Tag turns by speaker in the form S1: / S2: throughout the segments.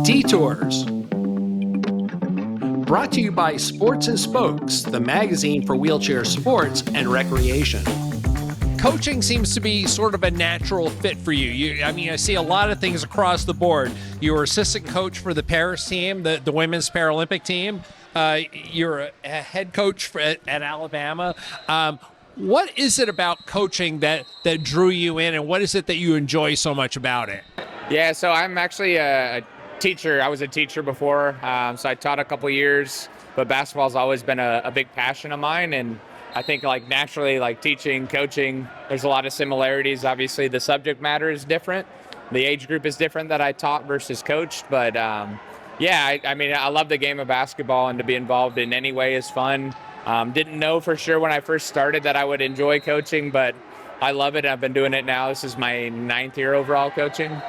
S1: Detours. Brought to you by Sports and Spokes, the magazine for wheelchair sports and recreation.
S2: Coaching seems to be sort of a natural fit for you. I see a lot of things across the board. You were assistant coach for the Paris team, the women's Paralympic team. You're a head coach at Alabama. What is it about coaching that drew you in, and what is it that you enjoy so much about it?
S3: Yeah, so I'm actually a teacher. I was a teacher before, so I taught a couple years, but basketball's always been a big passion of mine, and I think naturally, teaching, coaching, there's a lot of similarities. Obviously, the subject matter is different. The age group is different that I taught versus coached, but I love the game of basketball, and to be involved in any way is fun. Didn't know for sure when I first started that I would enjoy coaching, but I love it. I've been doing it now. This is my 9th year overall coaching.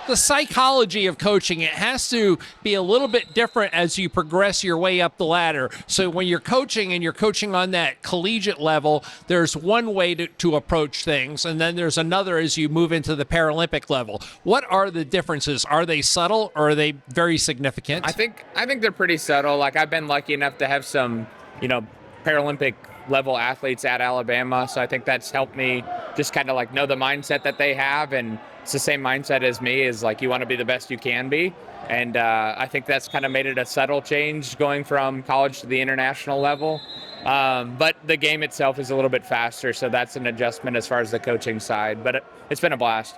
S2: The psychology of coaching, it has to be a little bit different as you progress your way up the ladder. So when you're coaching and you're coaching on that collegiate level, there's one way to approach things, and then there's another as you move into the Paralympic level. What are the differences? Are they subtle or are they very significant?
S3: I think they're pretty subtle. I've been lucky enough to have some, Paralympic level athletes at Alabama. So I think that's helped me just kind of know the mindset that they have. And it's the same mindset as me, is you want to be the best you can be. And I think that's kind of made it a subtle change going from college to the international level. But the game itself is a little bit faster. So that's an adjustment as far as the coaching side, but it's been a blast.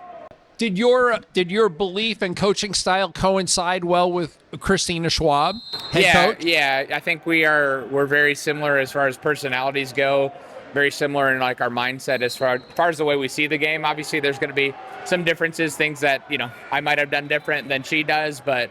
S2: Did your belief and coaching style coincide well with Christina Schwab, head coach?
S3: Yeah. I think we're very similar as far as personalities go. Very similar in our mindset as far as the way we see the game. Obviously, there's going to be some differences, things that I might have done different than she does, but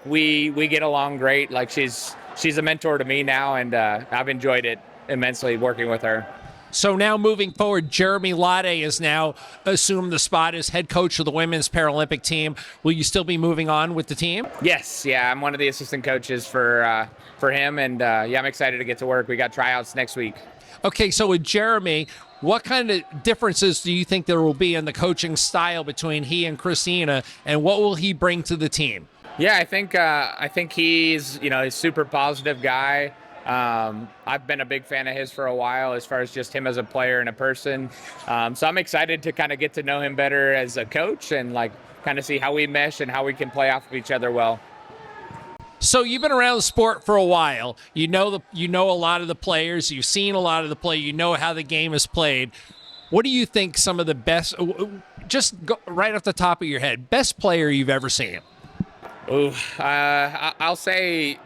S3: we get along great. She's a mentor to me now, and I've enjoyed it immensely working with her.
S2: So now moving forward, Jeremy Lade has now assumed the spot as head coach of the women's Paralympic team. Will you still be moving on with the team?
S3: Yes, yeah, I'm one of the assistant coaches for him, and I'm excited to get to work. We got tryouts next week.
S2: Okay, so with Jeremy, what kind of differences do you think there will be in the coaching style between he and Christina, and what will he bring to the team?
S3: Yeah, I think he's a super positive guy. I've been a big fan of his for a while as far as just him as a player and a person. So I'm excited to kind of get to know him better as a coach and kind of see how we mesh and how we can play off of each other well.
S2: So you've been around the sport for a while. You know a lot of the players. You've seen a lot of the play. You know how the game is played. What do you think some of the best, just go right off the top of your head, best player you've ever seen?
S3: I'll say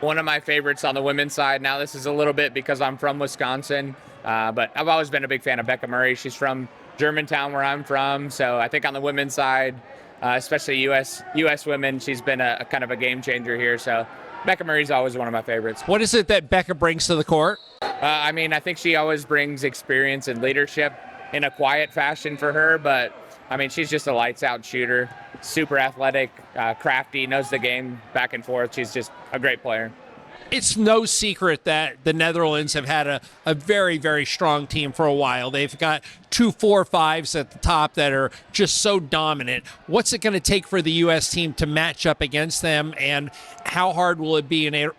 S3: one of my favorites on the women's side. Now, this is a little bit because I'm from Wisconsin, but I've always been a big fan of Becca Murray. She's from Germantown, where I'm from. So I think on the women's side, especially U.S. women, she's been a kind of a game changer here. So Becca Murray's always one of my favorites.
S2: What is it that Becca brings to the court?
S3: I think she always brings experience and leadership in a quiet fashion for her, but she's just a lights out shooter, super athletic, crafty, knows the game back and forth. She's just a great player.
S2: It's no secret that the Netherlands have had a very, very strong team for a while. They've got 2 4-5s at the top that are just so dominant. What's it going to take for the U.S. team to match up against them, and how hard will it be in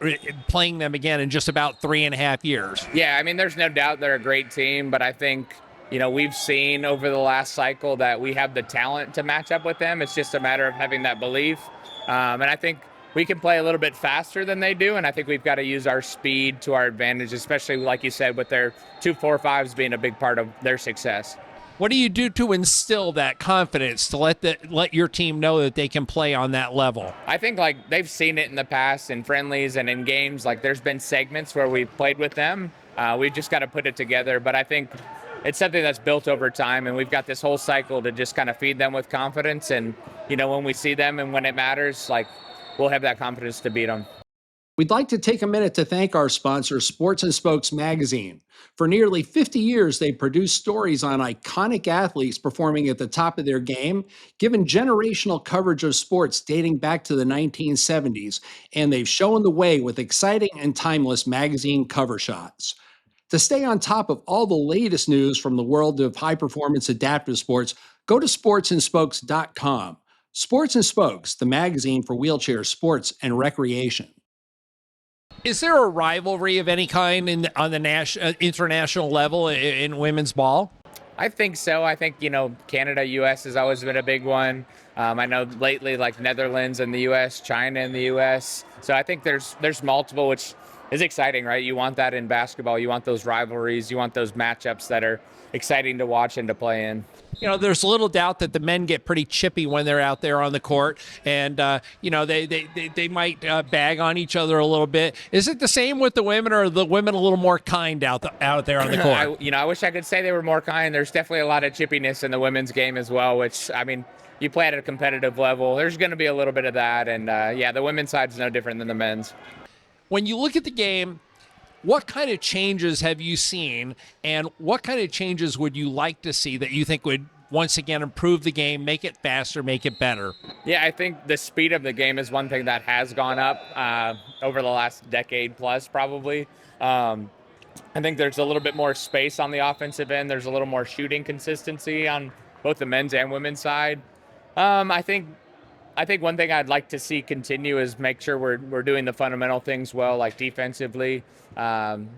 S2: playing them again in just about 3.5 years?
S3: Yeah, there's no doubt they're a great team, but I think we've seen over the last cycle that we have the talent to match up with them. It's just a matter of having that belief. And I think we can play a little bit faster than they do, and I think we've got to use our speed to our advantage, especially, like you said, with their 2 4-5s being a big part of their success.
S2: What do you do to instill that confidence to let your team know that they can play on that level?
S3: I think they've seen it in the past in friendlies and in games. There's been segments where we've played with them. We've just got to put it together, but I think it's something that's built over time, and we've got this whole cycle to just kind of feed them with confidence. And, when we see them and when it matters, we'll have that confidence to beat them.
S1: We'd like to take a minute to thank our sponsor, Sports and Spokes magazine. For nearly 50 years, they've produced stories on iconic athletes performing at the top of their game, given generational coverage of sports dating back to the 1970s, and they've shown the way with exciting and timeless magazine cover shots. To stay on top of all the latest news from the world of high-performance adaptive sports, go to sportsandspokes.com. Sports and Spokes, the magazine for wheelchair sports and recreation.
S2: Is there a rivalry of any kind on the international level in women's ball?
S3: I think so. I think, Canada, US has always been a big one. I know lately, like Netherlands and the US, China and the US. So I think there's multiple, which is exciting, right? You want that in basketball. You want those rivalries. You want those matchups that are exciting to watch and to play in.
S2: There's little doubt that the men get pretty chippy when they're out there on the court, and they might bag on each other a little bit. Is it the same with the women, or are the women a little more kind out there on the court?
S3: I wish I could say they were more kind. There's definitely a lot of chippiness in the women's game as well, which, I mean, you play at a competitive level. There's going to be a little bit of that, and the women's side is no different than the men's.
S2: When you look at the game, what kind of changes have you seen, and what kind of changes would you like to see that you think would once again improve the game, make it faster, make it better?
S3: Yeah, I think the speed of the game is one thing that has gone up over the last decade plus, probably. I think there's a little bit more space on the offensive end. There's a little more shooting consistency on both the men's and women's side. I think one thing I'd like to see continue is make sure we're doing the fundamental things well, like defensively.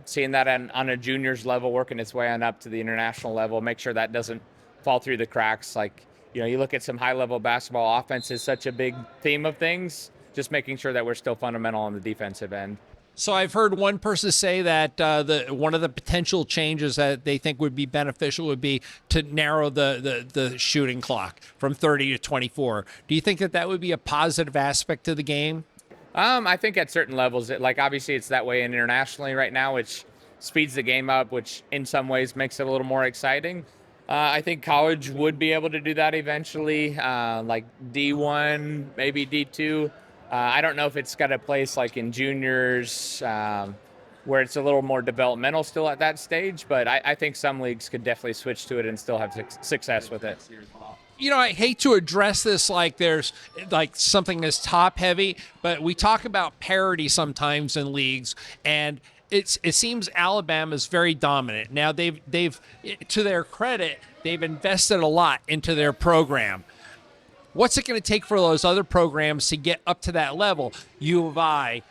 S3: Seeing that on a juniors level, working its way on up to the international level, make sure that doesn't fall through the cracks. Like, you look at some high-level basketball, offense is such a big theme of things, just making sure that we're still fundamental on the defensive end.
S2: So I've heard one person say that one of the potential changes that they think would be beneficial would be to narrow the shooting clock from 30 to 24. Do you think that would be a positive aspect to the game?
S3: I think at certain levels, obviously it's that way internationally right now, which speeds the game up, which in some ways makes it a little more exciting. I think college would be able to do that eventually, like D1, maybe D2. I don't know if it's got a place like in juniors where it's a little more developmental still at that stage, but I think some leagues could definitely switch to it and still have success with it.
S2: I hate to address this like there's like something that's top heavy, but we talk about parity sometimes in leagues, and it seems Alabama's very dominant. Now they've to their credit, they've invested a lot into their program. What's it going to take for those other programs to get up to that level? U of I,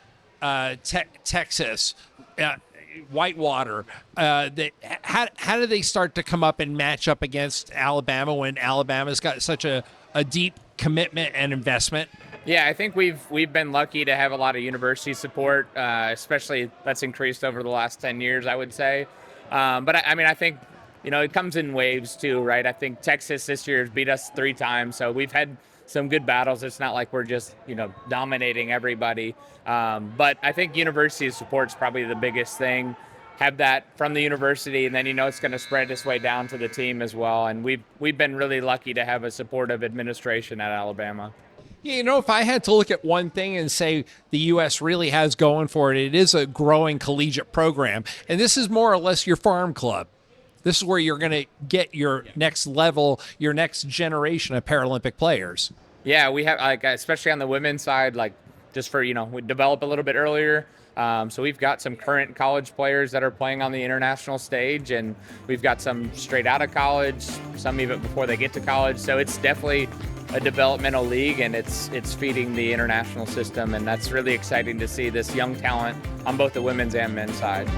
S2: Texas, Whitewater. How do they start to come up and match up against Alabama when Alabama's got such a deep commitment and investment?
S3: Yeah, I think we've been lucky to have a lot of university support, especially that's increased over the last 10 years, I would say. But I think, it comes in waves too, right? I think Texas this year has beat us 3 times, so we've had some good battles. It's not like we're just, dominating everybody. But I think university support's probably the biggest thing. Have that from the university, and then it's going to spread its way down to the team as well. And we've been really lucky to have a supportive administration at Alabama.
S2: Yeah, if I had to look at one thing and say the U.S. really has going for it, it is a growing collegiate program. And this is more or less your farm club. This is where you're going to get your next level, your next generation of Paralympic players.
S3: Yeah, we have, especially on the women's side, just for, we develop a little bit earlier. So we've got some current college players that are playing on the international stage, and we've got some straight out of college, some even before they get to college. So it's definitely a developmental league, and it's feeding the international system, and that's really exciting to see this young talent on both the women's and men's side.